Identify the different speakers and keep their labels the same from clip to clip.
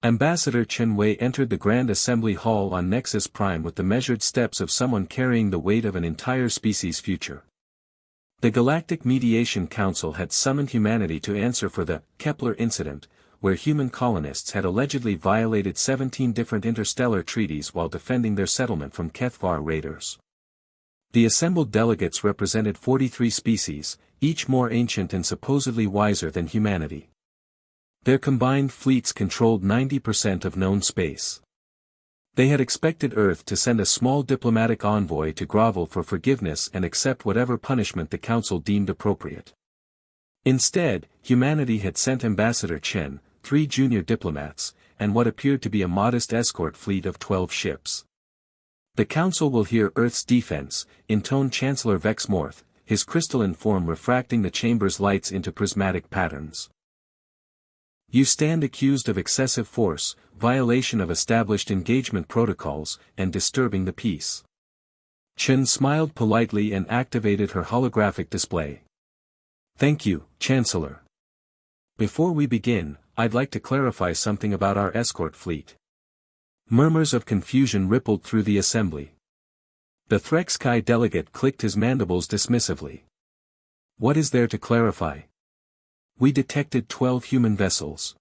Speaker 1: Ambassador Chen Wei entered the Grand Assembly Hall on Nexus Prime with the measured steps of someone carrying the weight of an entire species' future. The Galactic Mediation Council had summoned humanity to answer for the Kepler incident, where human colonists had allegedly violated 17 different interstellar treaties while defending their settlement from Kethvar raiders. The assembled delegates represented 43 species, each more ancient and supposedly wiser than humanity. Their combined fleets controlled 90% of known space. They had expected Earth to send a small diplomatic envoy to grovel for forgiveness and accept whatever punishment the Council deemed appropriate. Instead, humanity had sent Ambassador Chen, 3 junior diplomats, and what appeared to be a modest escort fleet of 12 ships. The Council will hear Earth's defense, intoned Chancellor Vex Morth, his crystalline form refracting the chamber's lights into prismatic patterns. You stand accused of excessive force, violation of established engagement protocols, and disturbing the peace. Chen smiled politely and activated her holographic display. Thank you, Chancellor. Before we begin, I'd like to clarify something about our escort fleet. Murmurs of confusion rippled through the assembly. The Threxkai delegate clicked his mandibles dismissively. What is there to clarify? We detected 12 human vessels.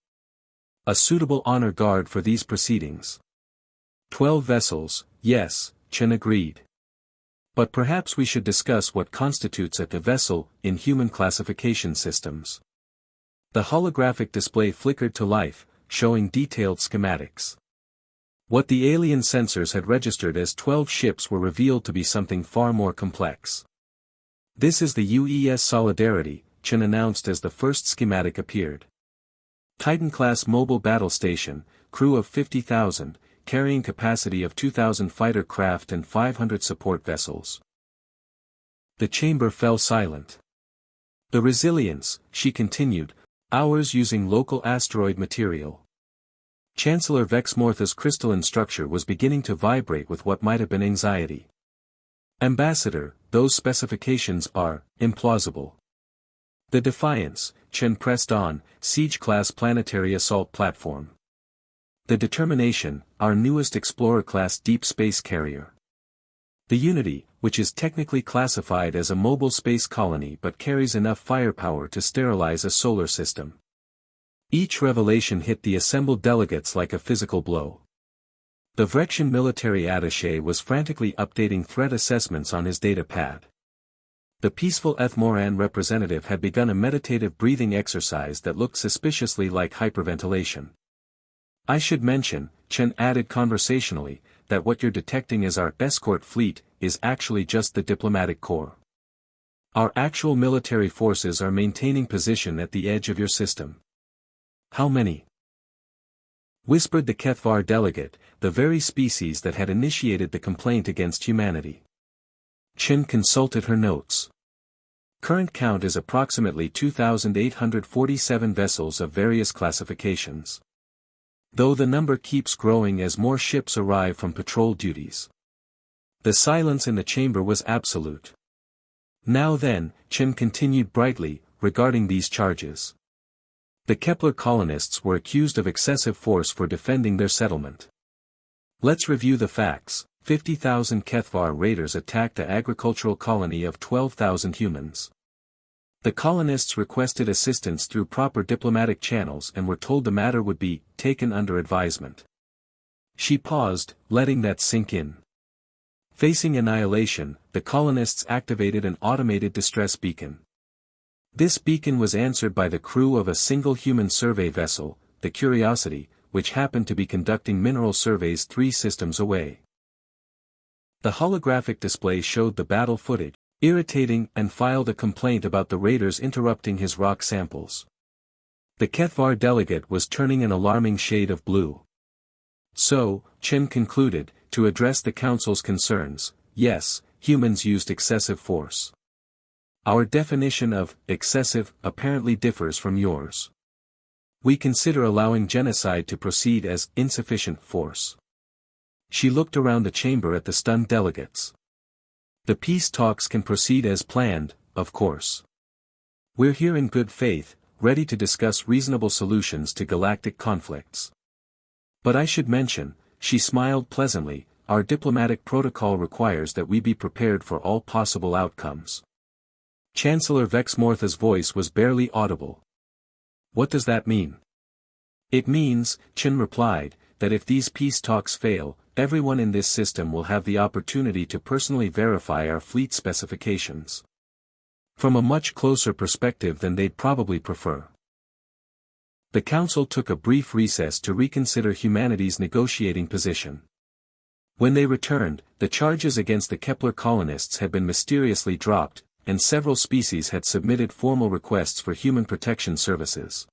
Speaker 1: A suitable honor guard for these proceedings. 12 vessels, yes, Chen agreed. But perhaps we should discuss what constitutes a vessel in human classification systems. The holographic display flickered to life, showing detailed schematics. What the alien sensors had registered as 12 ships were revealed to be something far more complex. This is the UES Solidarity, Chen announced as the first schematic appeared. Titan-class mobile battle station, crew of 50,000, carrying capacity of 2,000 fighter craft and 500 support vessels. The chamber fell silent. The resilience, she continued, ours using local asteroid material. Chancellor Vex Morth's crystalline structure was beginning to vibrate with what might have been anxiety. Ambassador, those specifications are implausible. The Defiance, Chen pressed on, Siege-class planetary assault platform. The Determination, our newest Explorer-class deep space carrier. The Unity, which is technically classified as a mobile space colony but carries enough firepower to sterilize a solar system. Each revelation hit the assembled delegates like a physical blow. The Vrexian military attaché was frantically updating threat assessments on his data pad. The peaceful Ethmoran representative had begun a meditative breathing exercise that looked suspiciously like hyperventilation. I should mention, Chen added conversationally, that what you're detecting as our escort fleet is actually just the diplomatic corps. Our actual military forces are maintaining position at the edge of your system. How many? Whispered the Kethvar delegate, the very species that had initiated the complaint against humanity. Chen consulted her notes. Current count is approximately 2,847 vessels of various classifications. Though the number keeps growing as more ships arrive from patrol duties. The silence in the chamber was absolute. Now then, Chen continued brightly, regarding these charges. The Kepler colonists were accused of excessive force for defending their settlement. Let's review the facts. 50,000 Kethvar raiders attacked the agricultural colony of 12,000 humans. The colonists requested assistance through proper diplomatic channels and were told the matter would be taken under advisement. She paused, letting that sink in. Facing annihilation, the colonists activated an automated distress beacon. This beacon was answered by the crew of a single human survey vessel, the Curiosity, which happened to be conducting mineral surveys 3 systems away. The holographic display showed the battle footage, irritating, and filed a complaint about the raiders interrupting his rock samples. The Kethvar delegate was turning an alarming shade of blue. So, Chen concluded, to address the Council's concerns, yes, humans used excessive force. Our definition of excessive apparently differs from yours. We consider allowing genocide to proceed as insufficient force. She looked around the chamber at the stunned delegates. The peace talks can proceed as planned, of course. We're here in good faith, ready to discuss reasonable solutions to galactic conflicts. But I should mention, she smiled pleasantly, our diplomatic protocol requires that we be prepared for all possible outcomes. Chancellor Vexmortha's voice was barely audible. What does that mean? It means, Chen replied, that if these peace talks fail, everyone in this system will have the opportunity to personally verify our fleet specifications. From a much closer perspective than they'd probably prefer. The Council took a brief recess to reconsider humanity's negotiating position. When they returned, the charges against the Kepler colonists had been mysteriously dropped, and several species had submitted formal requests for human protection services.